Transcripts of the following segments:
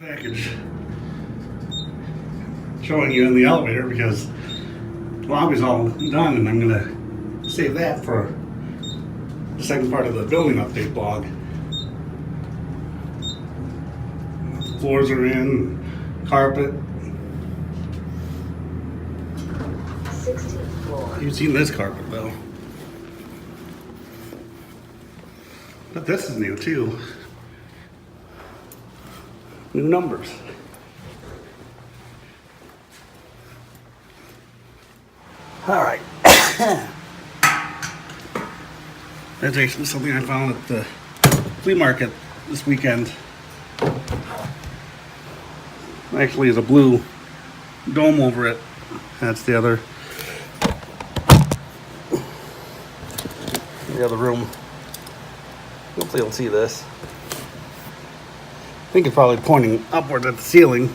package showing you in the elevator because the lobby's all done, and I'm gonna save that for the second part of the building update blog. The floors are in, carpet. 16th floor. You've seen this carpet though. But this is new too. New numbers. All right. That's actually something I found at the flea market this weekend. Actually, is a blue dome over it. That's the other room. Hopefully, you'll see this. I think it's probably pointing upward at the ceiling.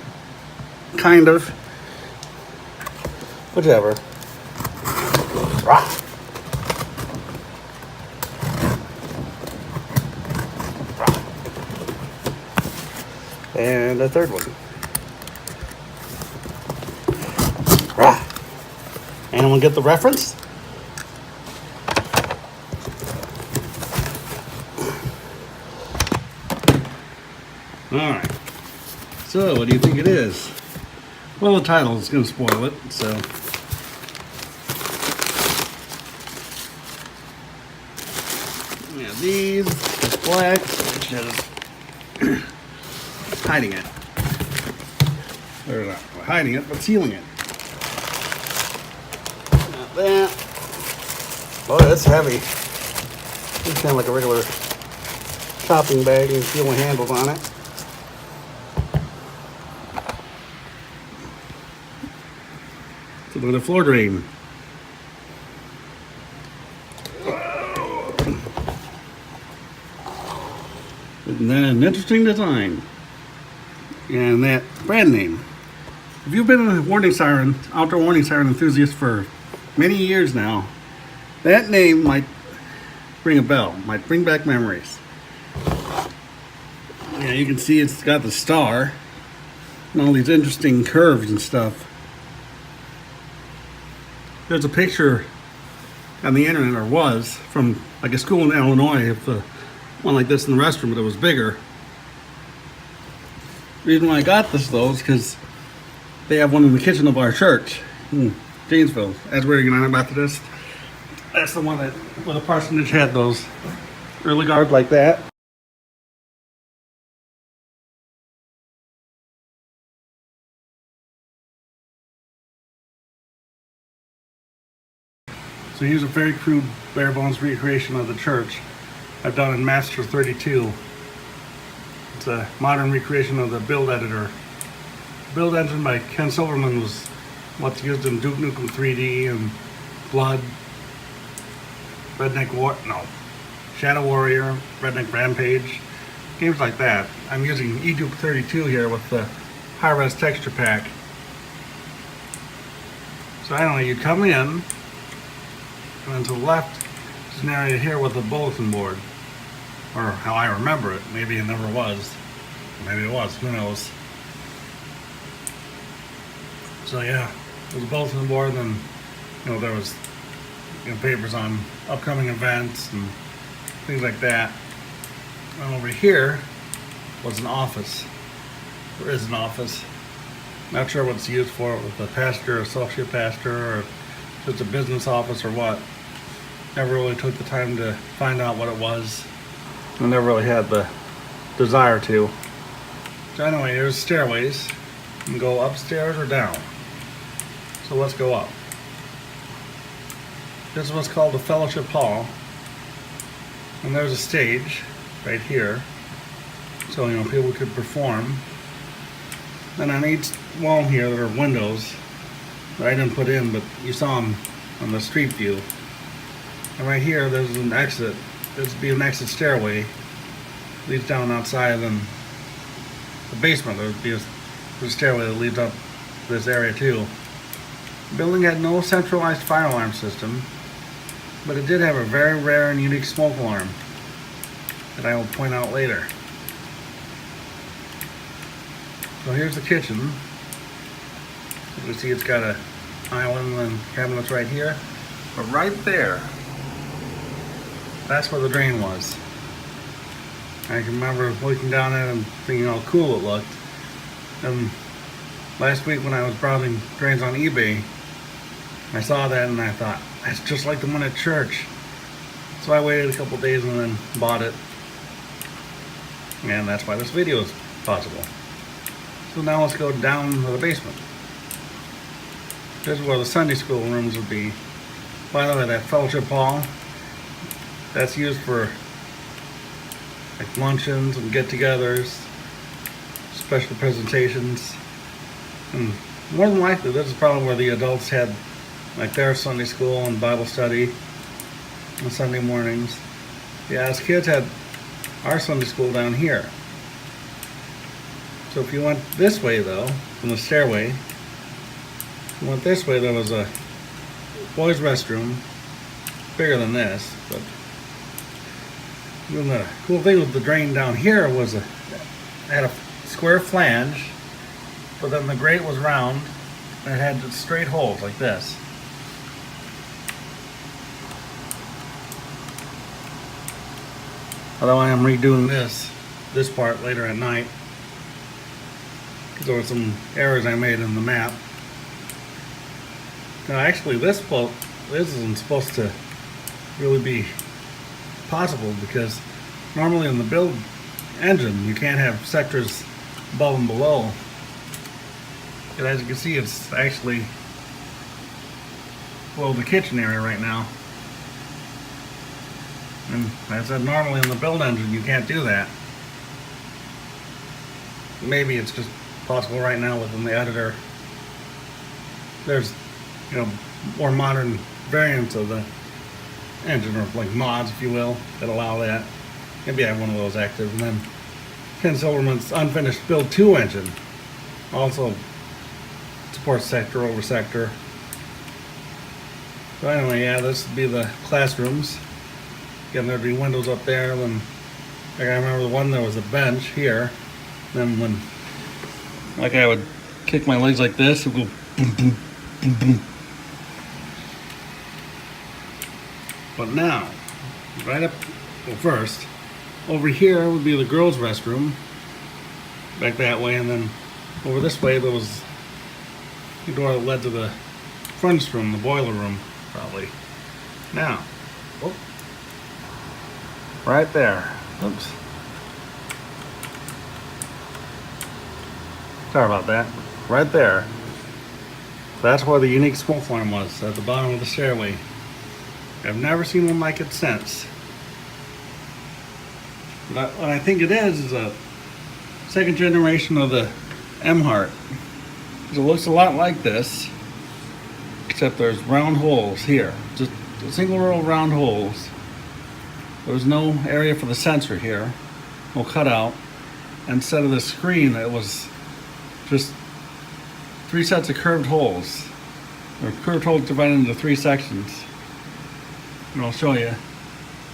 Kind of. Whichever. Rah. And a third one. Rah. Anyone get the reference? Alright. So, what do you think it is? Well, the title is going to spoil it, so. Yeah, these, it's black, which is hiding it. Or not hiding it, but sealing it. Not that. Oh, that's heavy. It's kind of like a regular shopping bag and sealing handles on it. So look at the floor drain. Isn't that an interesting design? And that brand name. If you've been a warning siren, outdoor warning siren enthusiast for many years now, that name might ring a bell, might bring back memories. Yeah, you can see it's got the star and all these interesting curves and stuff. There's a picture on the internet, or was, from like a school in Illinois of one like this in the restroom, but it was bigger. The reason why I got this though is because they have one in the kitchen of our church in Janesville, Asbury United Methodist. That's the one where the parsonage had those early guards like that. So here's a very crude, bare bones recreation of the church I've done in Master 32. It's a modern recreation of the build editor. The build engine by Ken Silverman was what's used in Duke Nukem 3D and Blood, Shadow Warrior, Redneck Rampage, games like that. I'm using eDuke 32 here with the high-res texture pack. So I don't know, you come in, and then to the left is an area here with a bulletin board, or how I remember it. Maybe it never was. Maybe it was. Who knows? So yeah, there's a bulletin board, and there was papers on upcoming events and things like that. And over here was an office. There is an office. Not sure what it's used for, with the pastor, associate pastor, or just a business office or what. Never really took the time to find out what it was. I never really had the desire to. So anyway, there's stairways. You can go upstairs or down. So let's go up. This is what's called the Fellowship Hall. And there's a stage right here. So people could perform. And on each wall here there are windows that I didn't put in, but you saw them on the street view. And right here, there's an exit. There's be an exit stairway. Leads down outside, and the basement. There'd be a stairway that leads up this area too. The building had no centralized fire alarm system, but it did have a very rare and unique smoke alarm that I will point out later. So here's the kitchen. You can see it's got a island and cabinets right here. But right there, that's where the drain was. I can remember looking down at it and thinking how cool it looked. And last week when I was browsing drains on eBay, I saw that and I thought, that's just like the one at church. So I waited a couple days and then bought it. And that's why this video is possible. So now let's go down to the basement. This is where the Sunday school rooms would be. By the way, that fellowship hall, that's used for like luncheons and get-togethers, special presentations, and more than likely this is probably where the adults had like their Sunday school and Bible study on Sunday mornings. Yeah, as kids had our Sunday school down here. So if you went this way though, from the stairway, if you went this way, there was a boys' restroom, bigger than this, but the cool thing with the drain down here was it had a square flange, but then the grate was round and it had straight holes like this. Although I am redoing this part later at night, because there were some errors I made in the map. Now actually this isn't supposed to really be possible, because normally in the build engine you can't have sectors above and below. And as you can see, it's actually below the kitchen area right now. And as I said, normally in the build engine you can't do that. Maybe it's just possible right now within the editor. There's, more modern variants of the engine, or like mods, if you will, that allow that. Maybe I have one of those active. And then Ken Silverman's unfinished build 2 engine also supports sector over sector. So anyway, yeah, this would be the classrooms. Again, there'd be windows up there. Then I remember the one, there was a bench here. Then when, like, I would kick my legs like this, it would go boom, boom, boom, boom. But now, right up, well, first, over here would be the girls' restroom, back that way, and then over this way there was the door that led to the furnace room, the boiler room, probably. Now, right there, oops. Sorry about that. Right there. That's where the unique smoke alarm was, at the bottom of the stairway. I've never seen one like it since. But what I think it is a second generation of the Emhart. It looks a lot like this, except there's round holes here. Just a single row of round holes. There's no area for the sensor here. No cutout. Instead of the screen, it was just 3 sets of curved holes. Or curved holes divided into 3 sections. And I'll show you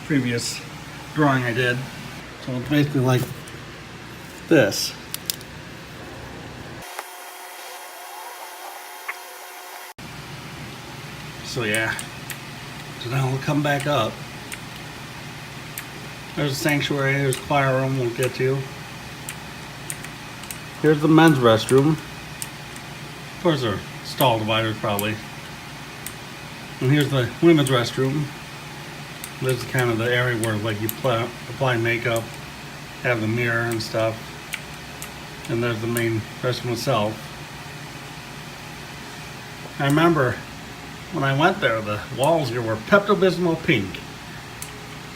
previous drawing I did. So it's basically like this. So yeah. So now we'll come back up. There's a sanctuary, there's a choir room we'll get to. Here's the men's restroom. Of course, they're stall dividers probably. And here's the women's restroom. This is kind of the area where like you apply makeup, have the mirror and stuff. And there's the main restroom itself. I remember when I went there, the walls here were Pepto-Bismol pink.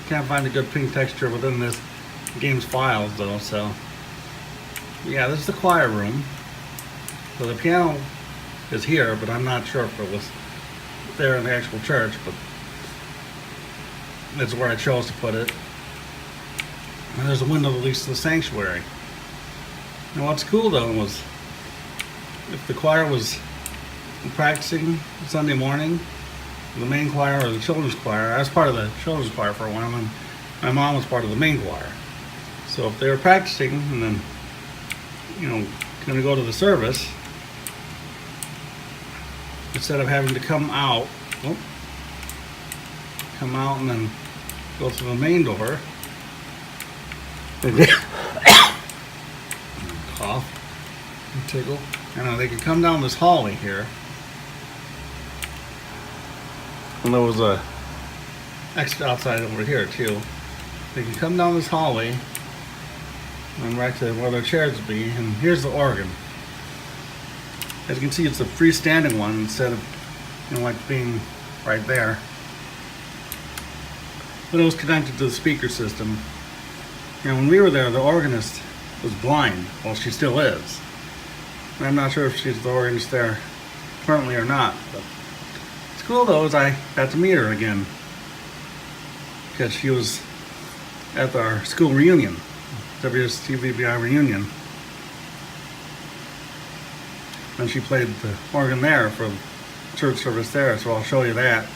Can't find a good pink texture within this game's files though, so. Yeah, this is the choir room. So the piano is here, but I'm not sure if it was there in the actual church, but that's where I chose to put it. And there's a window that leads to the sanctuary. Now what's cool though was, if the choir was practicing Sunday morning, the main choir or the children's choir, I was part of the children's choir for a while, and my mom was part of the main choir. So if they were practicing and then, going to go to the service, instead of having to come out, and then go through the main door. Cough and tickle. They can come down this hallway here. And there was a exit outside over here too. They can come down this hallway and right to where their chairs would be. And here's the organ. As you can see, it's a freestanding one instead of, like being right there. But it was connected to the speaker system. When we were there, the organist was blind. Well, she still is. And I'm not sure if she's the organist there currently or not. But it's cool though, as I got to meet her again. Because she was at our school reunion, WSTVBI reunion. And she played the organ there for the church service there, so I'll show you that.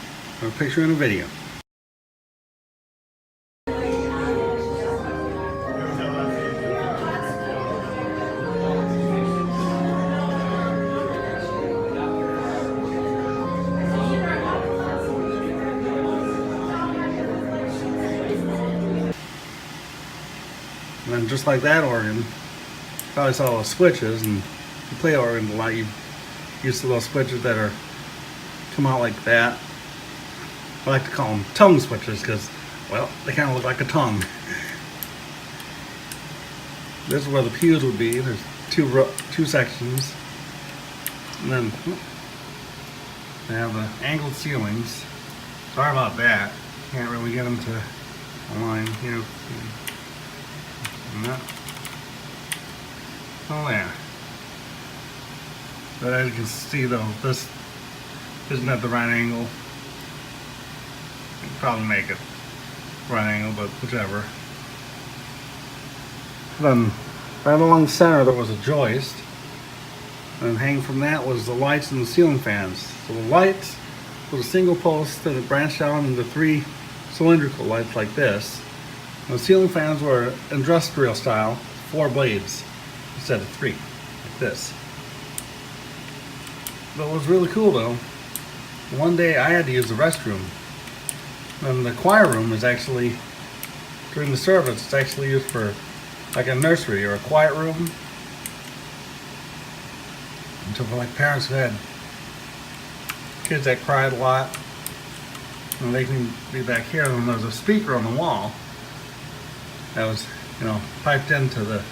A picture and a video. And then just like that organ, you probably saw those switches, and you play organ a lot, you used to those switches that are come out like that. I like to call them tongue switches because, well, they kind of look like a tongue. This is where the pews would be. There's two sections, and then they have the angled ceilings. Sorry about that. Can't really get them to align here. No. Oh yeah. But as you can see though, this isn't at the right angle. You can probably make it right angle, but whichever. Then right along the center there was a joist, and hanging from that was the lights and the ceiling fans. So the lights was a single post that it branched out into 3 cylindrical lights like this. The ceiling fans were industrial style, 4 blades instead of 3, like this. But what was really cool though, one day I had to use the restroom. And the choir room is actually, during the service, it's actually used for like a nursery or a quiet room. And so for like parents who had kids that cried a lot, and they can be back here, and there's a speaker on the wall that was, piped into the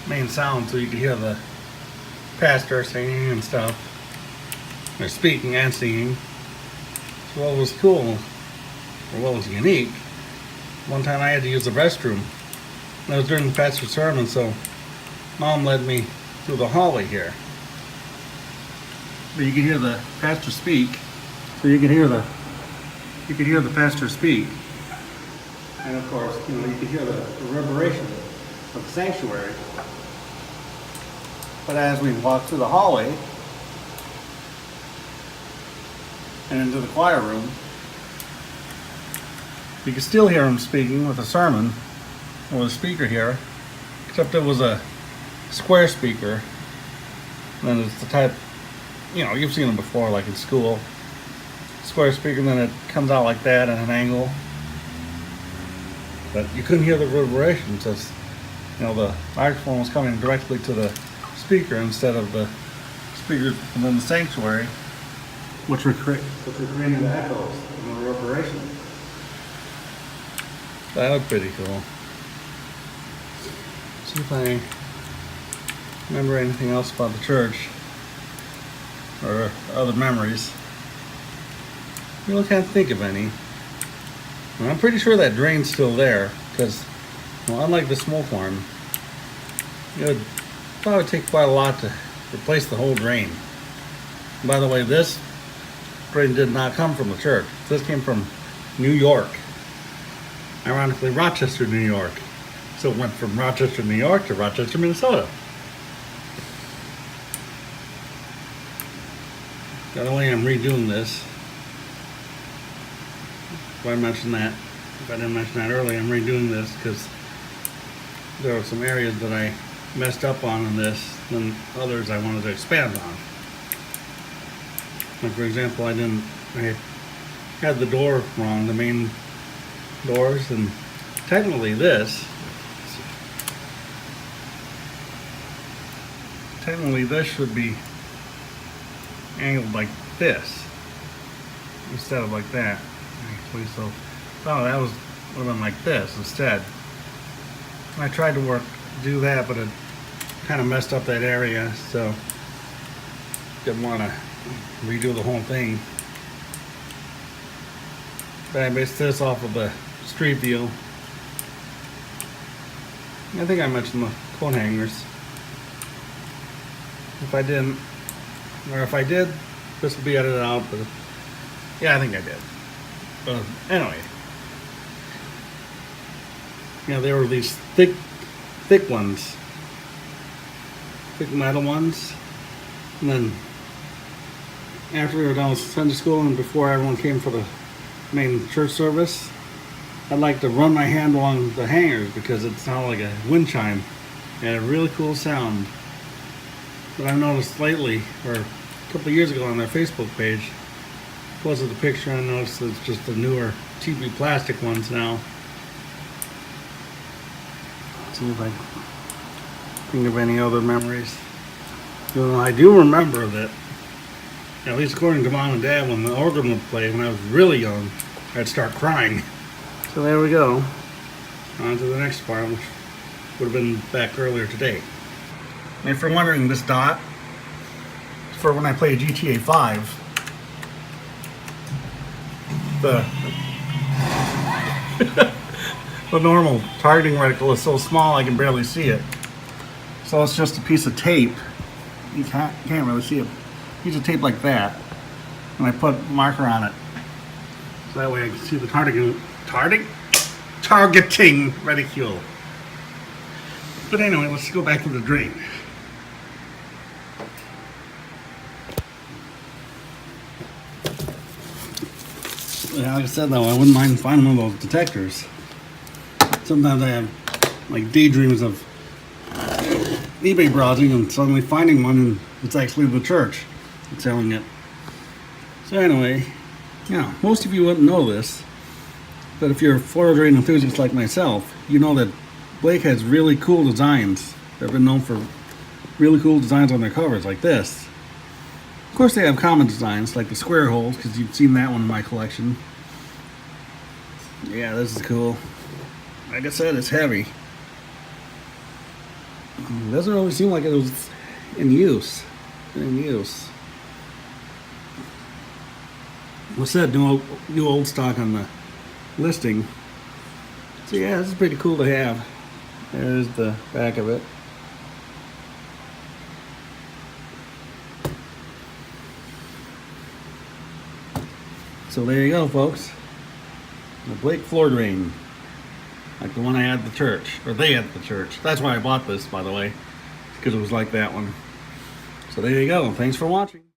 main sound so you could hear the pastor singing and stuff. They're speaking and singing. So what was cool, or what was unique, one time I had to use the restroom. That was during the pastor's sermon, so Mom led me through the hallway here. But you could hear the pastor speak. So you could hear the pastor speak. And of course, you could hear the reverberation of the sanctuary. But as we walked through the hallway and into the choir room, you could still hear him speaking with a sermon, or the speaker here, except it was a square speaker. And then it's the type, you've seen them before, like in school. Square speaker, and then it comes out like that at an angle. But you couldn't hear the reverberation since, the microphone was coming directly to the speaker instead of the speakers within the sanctuary, which were creating the echoes and the reverberation. That was pretty cool. See if I remember anything else about the church or other memories. I can't think of any. And I'm pretty sure that drain's still there because, unlike the smoke horn, it would probably take quite a lot to replace the whole drain. And by the way, this drain did not come from the church. This came from New York. Ironically, Rochester, New York. So it went from Rochester, New York to Rochester, Minnesota. By the way, I'm redoing this. If I mentioned that, if I didn't mention that earlier, I'm redoing this because there are some areas that I messed up on in this than others I wanted to expand on. Like for example, I had the door wrong, the main doors, and technically this should be angled like this instead of like that. Actually, so that would have been like this instead. I tried to do that, but it kind of messed up that area, so didn't want to redo the whole thing. But I based this off of the Street View. I think I mentioned the coat hangers. If I didn't, or if I did, this will be edited out, but yeah, I think I did. But anyway, there were these thick ones, thick metal ones, and then after we were done with Sunday school and before everyone came for the main church service, I'd like to run my hand along the hangers because it sounded like a wind chime. It had a really cool sound. But I noticed lately, or a couple of years ago on their Facebook page, posted the picture, I noticed it's just the newer, cheapy plastic ones now. Let's see if I think of any other memories. I do remember that, at least according to Mom and Dad, when the organ would play when I was really young, I'd start crying. So there we go. On to the next part, which would have been back earlier today. And if you're wondering, this dot is for when I play GTA 5. The normal targeting reticle is so small I can barely see it. So it's just a piece of tape. You can't really see it. Piece of tape like that. And I put a marker on it. So that way I can see the targeting reticule. But anyway, let's go back to the drain. Yeah, like I said though, I wouldn't mind finding one of those detectors. Sometimes I have like daydreams of eBay browsing and suddenly finding one, and it's actually the church that's selling it. So anyway, most of you wouldn't know this, but if you're a four-wheel drain enthusiast like myself, you know that Blake has really cool designs. They've been known for really cool designs on their covers, like this. Of course, they have common designs, like the square holes, because you've seen that one in my collection. Yeah, this is cool. Like I said, it's heavy. It doesn't really seem like it was in use. What's that? New old stock on the listing. So yeah, this is pretty cool to have. There's the back of it. So there you go, folks. The Blake floor drain. Like the one I had at the church. Or they had at the church. That's why I bought this, by the way. Because it was like that one. So there you go. Thanks for watching.